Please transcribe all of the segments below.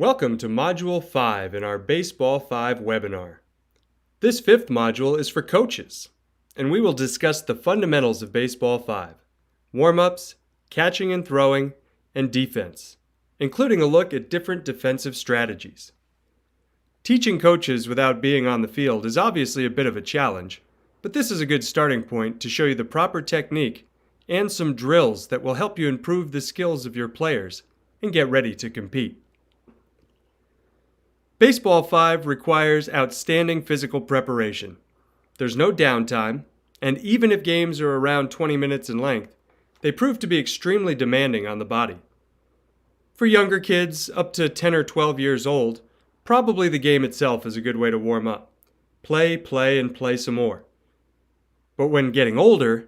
Welcome to Module 5 in our Baseball5 webinar. This fifth module is for coaches, and we will discuss the fundamentals of Baseball5, warm-ups, catching and throwing, and defense, including a look at different defensive strategies. Teaching coaches without being on the field is obviously a bit of a challenge, but this is a good starting point to show you the proper technique and some drills that will help you improve the skills of your players and get ready to compete. Baseball5 requires outstanding physical preparation. There's no downtime, and even if games are around 20 minutes in length, they prove to be extremely demanding on the body. For younger kids up to 10 or 12 years old, probably the game itself is a good way to warm up. Play, and play some more. But when getting older,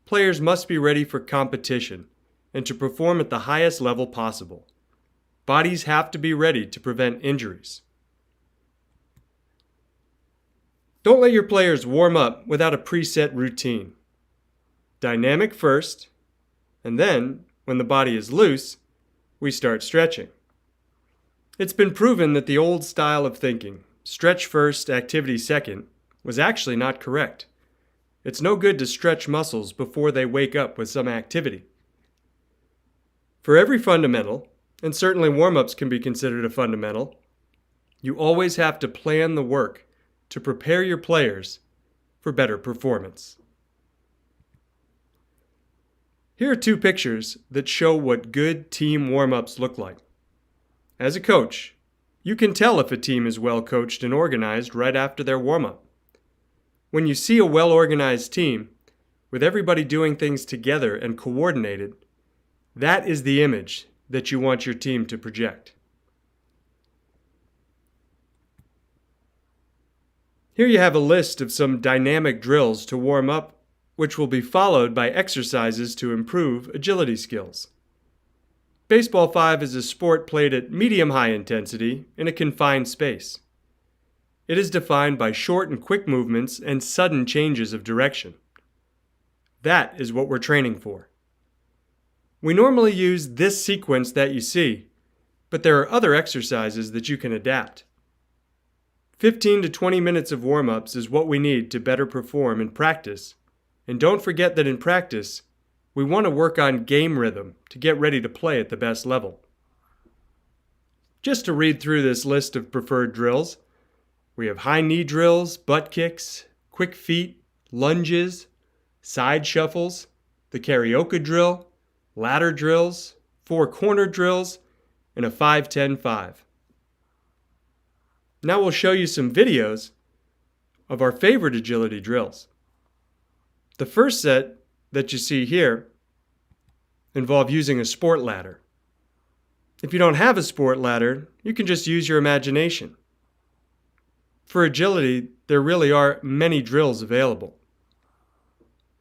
players must be ready for competition and to perform at the highest level possible. Bodies have to be ready to prevent injuries. Don't let your players warm up without a preset routine. Dynamic first, and then, when the body is loose, we start stretching. It's been proven that the old style of thinking, stretch first, activity second, was actually not correct. It's no good to stretch muscles before they wake up with some activity. For every fundamental, and certainly warm-ups can be considered a fundamental, you always have to plan the work to prepare your players for better performance. Here are two pictures that show what good team warm-ups look like. As a coach, you can tell if a team is well coached and organized right after their warm-up. When you see a well-organized team, with everybody doing things together and coordinated, that is the image that you want your team to project. Here you have a list of some dynamic drills to warm up, which will be followed by exercises to improve agility skills. Baseball5 is a sport played at medium-high intensity in a confined space. It is defined by short and quick movements and sudden changes of direction. That is what we're training for. We normally use this sequence that you see, but there are other exercises that you can adapt. 15 to 20 minutes of warm-ups is what we need to better perform in practice. And don't forget that in practice, we want to work on game rhythm to get ready to play at the best level. Just to read through this list of preferred drills, we have high knee drills, butt kicks, quick feet, lunges, side shuffles, the karaoke drill, ladder drills, 4-corner drills, and a 5-10-5. Now we'll show you some videos of our favorite agility drills. The first set that you see here involve using a sport ladder. If you don't have a sport ladder, you can just use your imagination. For agility, there really are many drills available.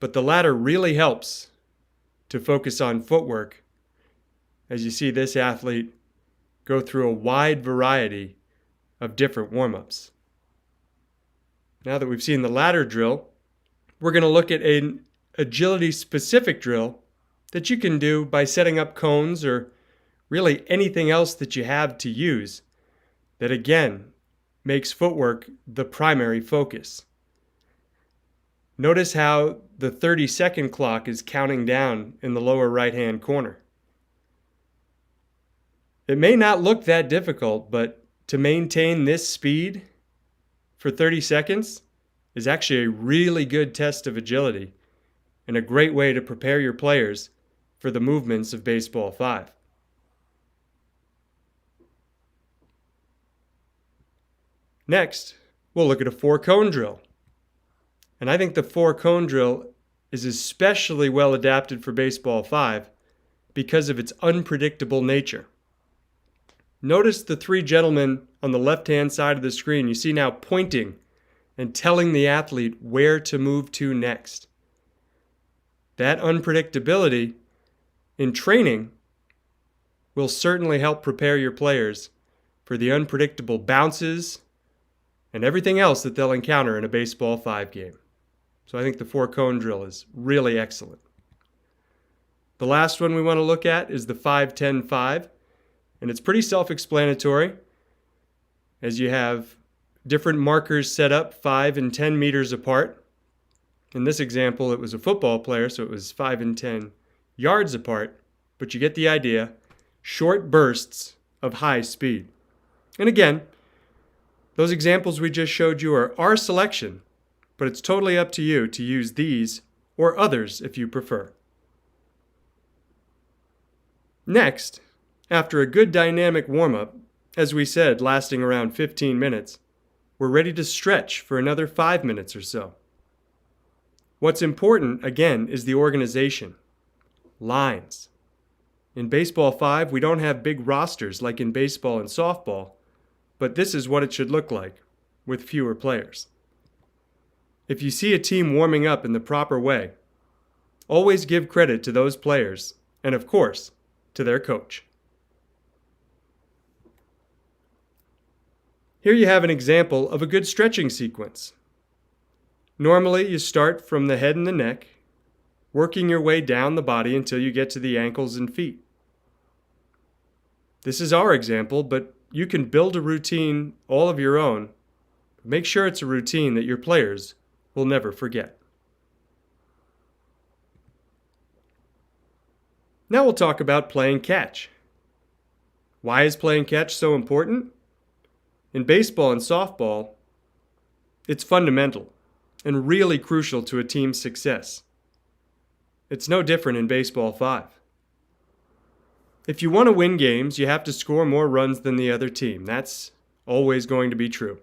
But the ladder really helps to focus on footwork as you see this athlete go through a wide variety of different warm-ups. Now that we've seen the ladder drill, we're going to look at an agility-specific drill that you can do by setting up cones or really anything else that you have to use that again makes footwork the primary focus. Notice how the 30-second clock is counting down in the lower right-hand corner. It may not look that difficult, but to maintain this speed for 30 seconds is actually a really good test of agility and a great way to prepare your players for the movements of Baseball5. Next, we'll look at a 4-cone drill. And I think the 4-cone drill is especially well adapted for Baseball5 because of its unpredictable nature. Notice the 3 gentlemen on the left-hand side of the screen you see now pointing and telling the athlete where to move to next. That unpredictability in training will certainly help prepare your players for the unpredictable bounces and everything else that they'll encounter in a Baseball5 game. So I think the 4-cone drill is really excellent. The last one we want to look at is the 5-10-5. And it's pretty self-explanatory, as you have different markers set up 5 and 10 meters apart. In this example, it was a football player, so it was 5 and 10 yards apart, but you get the idea. Short bursts of high speed. And again, those examples we just showed you are our selection, but it's totally up to you to use these or others if you prefer. Next, after a good dynamic warm-up, as we said, lasting around 15 minutes, we're ready to stretch for another 5 minutes or so. What's important, again, is the organization. Lines. In Baseball 5, we don't have big rosters like in baseball and softball, but this is what it should look like, with fewer players. If you see a team warming up in the proper way, always give credit to those players, and of course, to their coach. Here you have an example of a good stretching sequence. Normally, you start from the head and the neck, working your way down the body until you get to the ankles and feet. This is our example, but you can build a routine all of your own. Make sure it's a routine that your players will never forget. Now we'll talk about playing catch. Why is playing catch so important? In baseball and softball, it's fundamental and really crucial to a team's success. It's no different in Baseball 5. If you want to win games, you have to score more runs than the other team. That's always going to be true.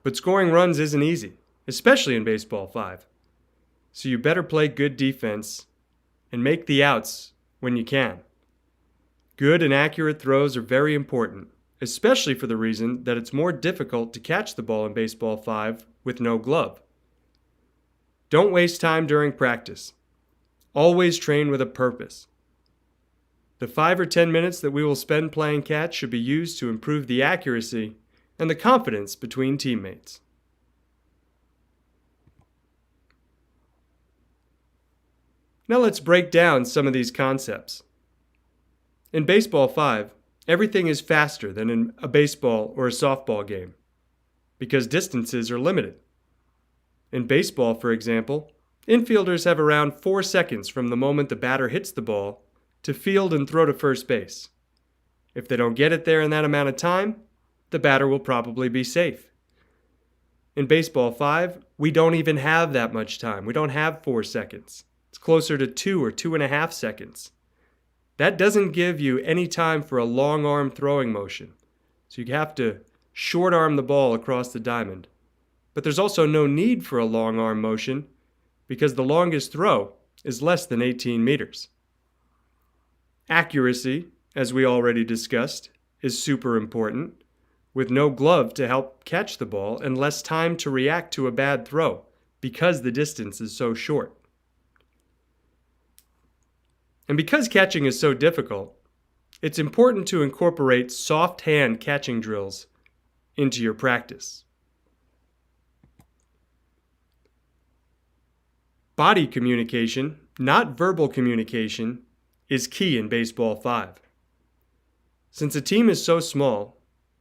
But scoring runs isn't easy, especially in Baseball 5. So you better play good defense and make the outs when you can. Good and accurate throws are very important, especially for the reason that it's more difficult to catch the ball in Baseball 5 with no glove. Don't waste time during practice. Always train with a purpose. The 5 or 10 minutes that we will spend playing catch should be used to improve the accuracy and the confidence between teammates. Now let's break down some of these concepts. In Baseball 5, everything is faster than in a baseball or a softball game because distances are limited. In baseball, for example, infielders have around 4 seconds from the moment the batter hits the ball to field and throw to first base. If they don't get it there in that amount of time, the batter will probably be safe. In Baseball 5, we don't even have that much time. We don't have 4 seconds. It's closer to 2 or 2.5 seconds. That doesn't give you any time for a long arm throwing motion. So you have to short arm the ball across the diamond. But there's also no need for a long arm motion because the longest throw is less than 18 meters. Accuracy, as we already discussed, is super important, with no glove to help catch the ball and less time to react to a bad throw because the distance is so short. And because catching is so difficult, it's important to incorporate soft hand catching drills into your practice. Body communication, not verbal communication, is key in Baseball 5. Since a team is so small,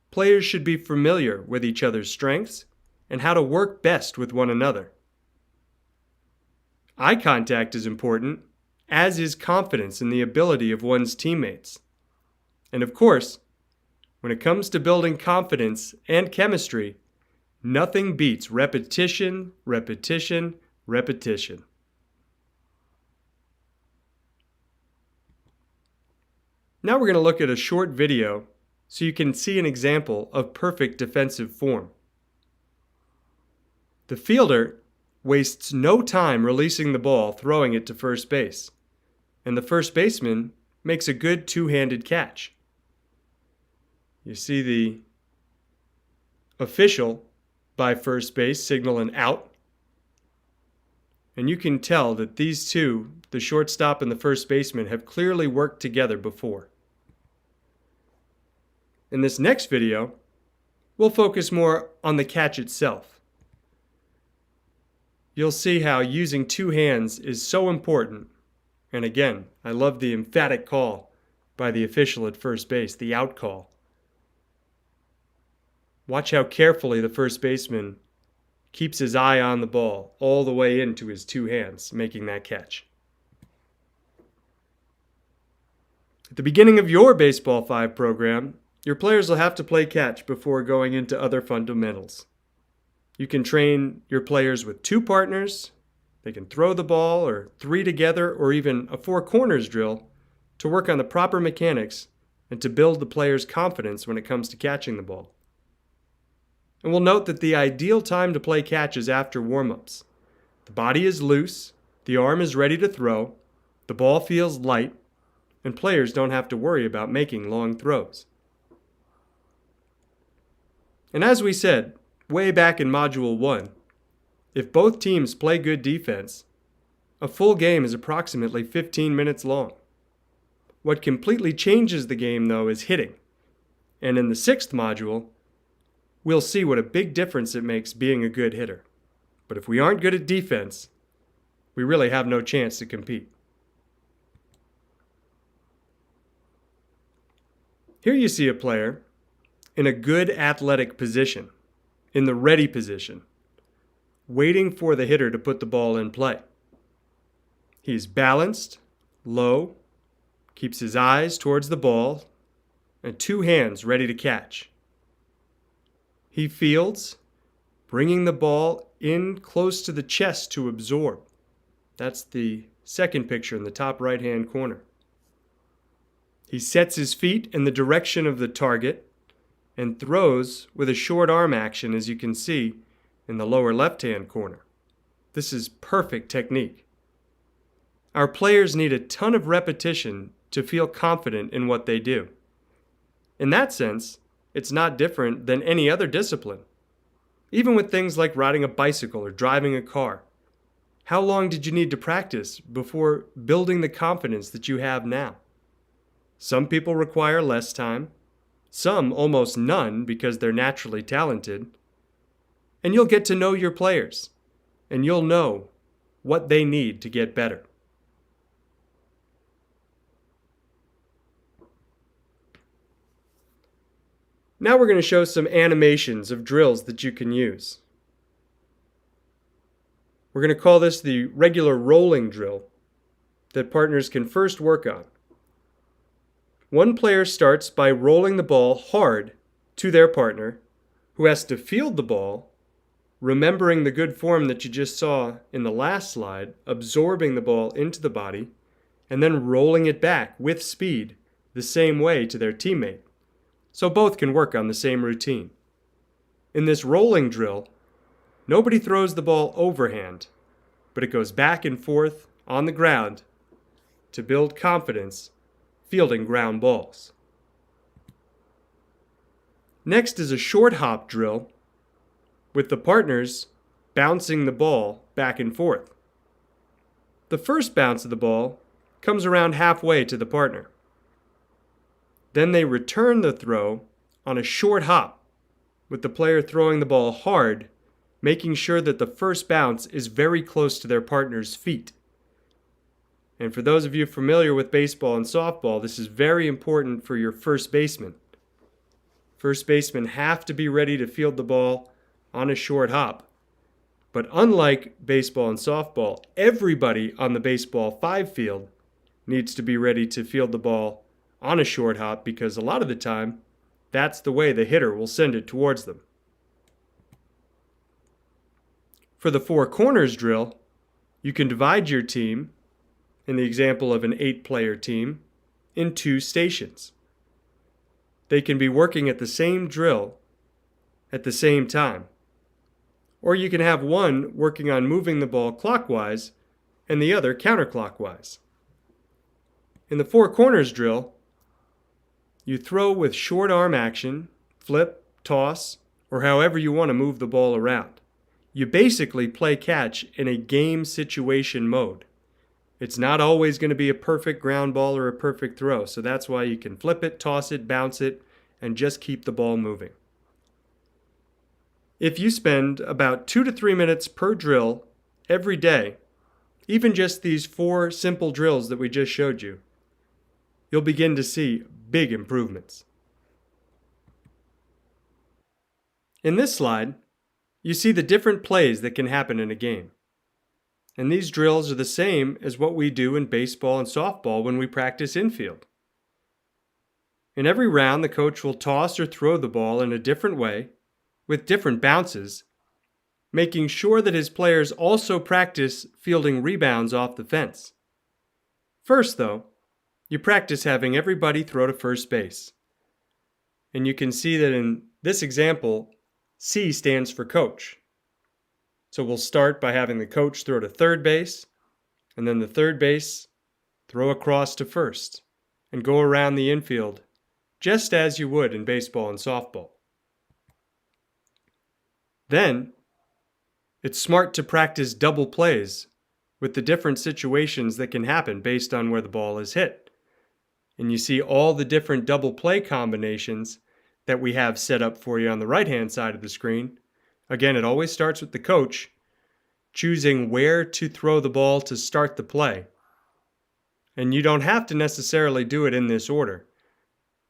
players should be familiar with each other's strengths and how to work best with one another. Eye contact is important, as is confidence in the ability of one's teammates. And of course, when it comes to building confidence and chemistry, nothing beats repetition, repetition, repetition. Now we're going to look at a short video so you can see an example of perfect defensive form. The fielder wastes no time releasing the ball, throwing it to first base, and the first baseman makes a good two-handed catch. You see the official by first base signal an out, and you can tell that these two, the shortstop and the first baseman, have clearly worked together before. In this next video, we'll focus more on the catch itself. You'll see how using two hands is so important. And again, I love the emphatic call by the official at first base, the out call. Watch how carefully the first baseman keeps his eye on the ball all the way into his two hands, making that catch. At the beginning of your Baseball 5 program, your players will have to play catch before going into other fundamentals. You can train your players with 2 partners. They can throw the ball, or 3 together, or even a 4 corners drill to work on the proper mechanics and to build the player's confidence when it comes to catching the ball. And we'll note that the ideal time to play catch is after warm-ups. The body is loose, the arm is ready to throw, the ball feels light, and players don't have to worry about making long throws. And as we said way back in Module 1, if both teams play good defense, a full game is approximately 15 minutes long. What completely changes the game, though, is hitting. And in the 6th module, we'll see what a big difference it makes being a good hitter. But if we aren't good at defense, we really have no chance to compete. Here you see a player in a good athletic position, in the ready position, waiting for the hitter to put the ball in play. He's balanced, low, keeps his eyes towards the ball, and 2 hands ready to catch. He fields, bringing the ball in close to the chest to absorb. That's the second picture in the top right-hand corner. He sets his feet in the direction of the target and throws with a short arm action, as you can see in the lower left-hand corner. This is perfect technique. Our players need a ton of repetition to feel confident in what they do. In that sense, it's not different than any other discipline. Even with things like riding a bicycle or driving a car. How long did you need to practice before building the confidence that you have now? Some people require less time, some almost none because they're naturally talented. And you'll get to know your players, and you'll know what they need to get better. Now we're going to show some animations of drills that you can use. We're going to call this the regular rolling drill that partners can first work on. One player starts by rolling the ball hard to their partner, who has to field the ball, remembering the good form that you just saw in the last slide, absorbing the ball into the body, and then rolling it back with speed the same way to their teammate. So both can work on the same routine. In this rolling drill, nobody throws the ball overhand, but it goes back and forth on the ground to build confidence fielding ground balls. Next is a short hop drill with the partners bouncing the ball back and forth. The first bounce of the ball comes around halfway to the partner. Then they return the throw on a short hop, with the player throwing the ball hard, making sure that the first bounce is very close to their partner's feet. And for those of you familiar with baseball and softball, this is very important for your first baseman. First basemen have to be ready to field the ball on a short hop. But unlike baseball and softball, everybody on the Baseball5 field needs to be ready to field the ball on a short hop, because a lot of the time, that's the way the hitter will send it towards them. For the 4 corners drill, you can divide your team, in the example of an 8-player team, in 2 stations. They can be working at the same drill at the same time. Or you can have one working on moving the ball clockwise and the other counterclockwise. In the 4 corners drill, you throw with short arm action, flip, toss, or however you want to move the ball around. You basically play catch in a game situation mode. It's not always going to be a perfect ground ball or a perfect throw, so that's why you can flip it, toss it, bounce it, and just keep the ball moving. If you spend about 2 to 3 minutes per drill every day, even just these 4 simple drills that we just showed you, you'll begin to see big improvements. In this slide, you see the different plays that can happen in a game. And these drills are the same as what we do in baseball and softball when we practice infield. In every round, the coach will toss or throw the ball in a different way with different bounces, making sure that his players also practice fielding rebounds off the fence. First, though, you practice having everybody throw to first base. And you can see that in this example, C stands for coach. So we'll start by having the coach throw to third base, and then the third base throw across to first, and go around the infield just as you would in baseball and softball. Then, it's smart to practice double plays with the different situations that can happen based on where the ball is hit. And you see all the different double play combinations that we have set up for you on the right-hand side of the screen. Again, it always starts with the coach choosing where to throw the ball to start the play. And you don't have to necessarily do it in this order,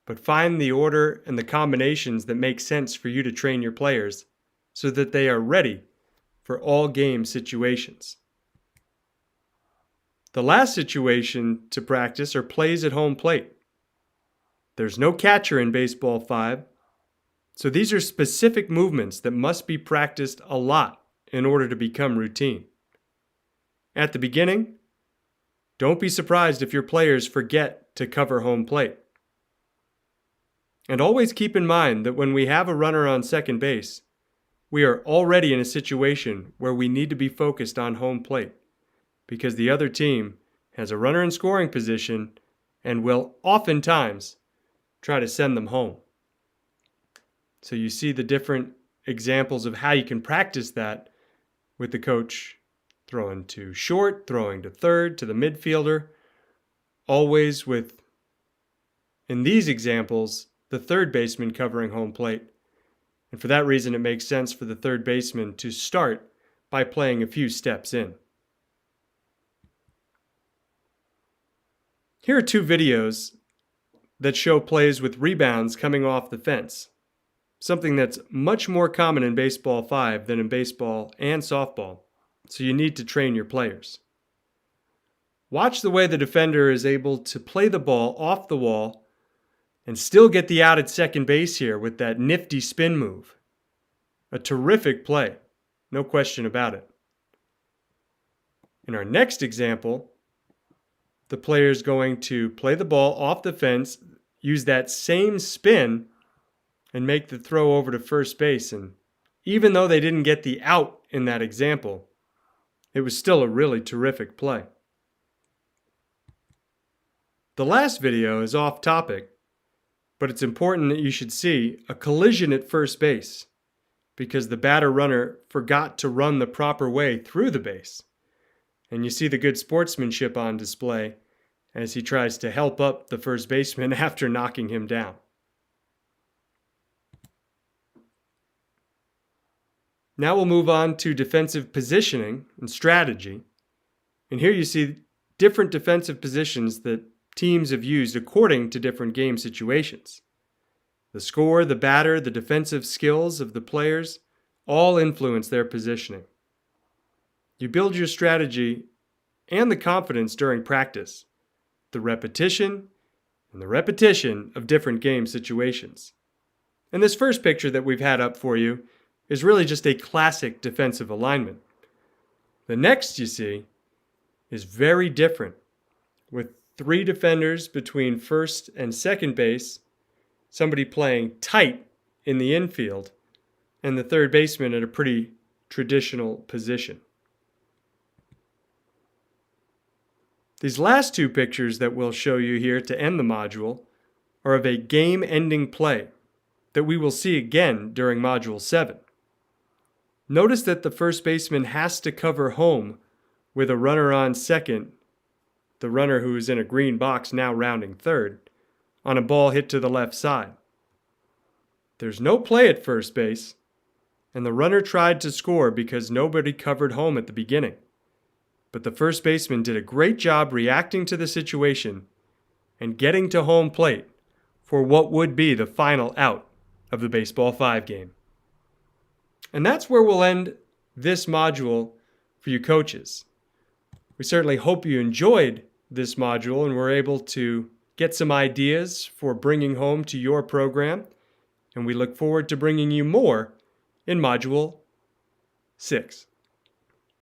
but find the order and the combinations that make sense for you to train your players so that they are ready for all game situations. The last situation to practice are plays at home plate. There's no catcher in Baseball 5, so these are specific movements that must be practiced a lot in order to become routine. At the beginning, don't be surprised if your players forget to cover home plate. And always keep in mind that when we have a runner on second base, we are already in a situation where we need to be focused on home plate because the other team has a runner in scoring position and will oftentimes try to send them home. So you see the different examples of how you can practice that with the coach throwing to short, throwing to third, to the midfielder, always with, in these examples, the third baseman covering home plate. And for that reason, it makes sense for the third baseman to start by playing a few steps in. Here are two videos that show plays with rebounds coming off the fence, something that's much more common in Baseball 5 than in baseball and softball, so you need to train your players. Watch the way the defender is able to play the ball off the wall and still get the out at second base here with that nifty spin move. A terrific play, no question about it. In our next example, the player is going to play the ball off the fence, use that same spin, and make the throw over to first base. And even though they didn't get the out in that example, it was still a really terrific play. The last video is off topic, but it's important that you should see a collision at first base because the batter runner forgot to run the proper way through the base. And you see the good sportsmanship on display as he tries to help up the first baseman after knocking him down. Now we'll move on to defensive positioning and strategy. And here you see different defensive positions that teams have used according to different game situations. The score, the batter, the defensive skills of the players all influence their positioning. You build your strategy and the confidence during practice, the repetition and the repetition of different game situations. And this first picture that we've had up for you is really just a classic defensive alignment. The next you see is very different, with 3 defenders between first and second base, somebody playing tight in the infield, and the third baseman at a pretty traditional position. These last 2 pictures that we'll show you here to end the module are of a game-ending play that we will see again during Module 7. Notice that the first baseman has to cover home with a runner on second, the runner who is in a green box now rounding third, on a ball hit to the left side. There's no play at first base, and the runner tried to score because nobody covered home at the beginning. But the first baseman did a great job reacting to the situation and getting to home plate for what would be the final out of the Baseball 5 game. And that's where we'll end this module for you coaches. We certainly hope you enjoyed this module and were able to get some ideas for bringing home to your program. And we look forward to bringing you more in Module 6.